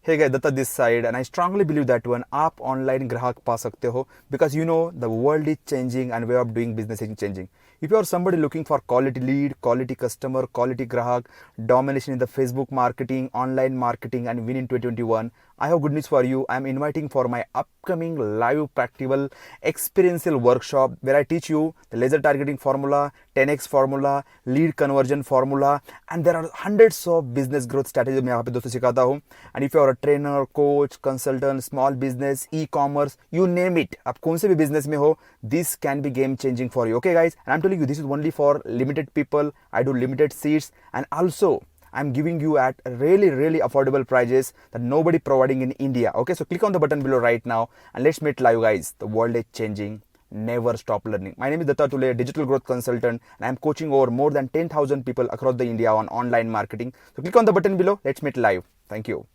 Hey guys, Datta this side, and I strongly believe that when आप online ग्राहक पा सकते हो, because you know the world is changing and way of doing business is changing. If you are somebody looking for quality lead, quality customer, quality grahak, domination in the Facebook marketing, online marketing, and win in 2021, I have good news for you. I am inviting for my upcoming live practical experiential workshop where I teach you the laser targeting formula, 10x formula, lead conversion formula, and there are hundreds of business growth strategies मैं यहाँ पे दोस्तों सिखाता हूँ. And if you are a trainer, coach, consultant, small business, e-commerce, you name it, आप कौन से भी business में हो, this can be game changing for you. Okay guys, and I'm telling you this is only for limited people. I do limited seats, and also I'm giving you at really affordable prices that nobody providing in India. Okay, so click on the button below right now and let's meet live guys. The world is changing. Never stop learning. My name is Datta Tule, digital growth consultant, and I'm coaching over more than 10,000 people across the India on online marketing. So click on the button below. Let's meet live. Thank you.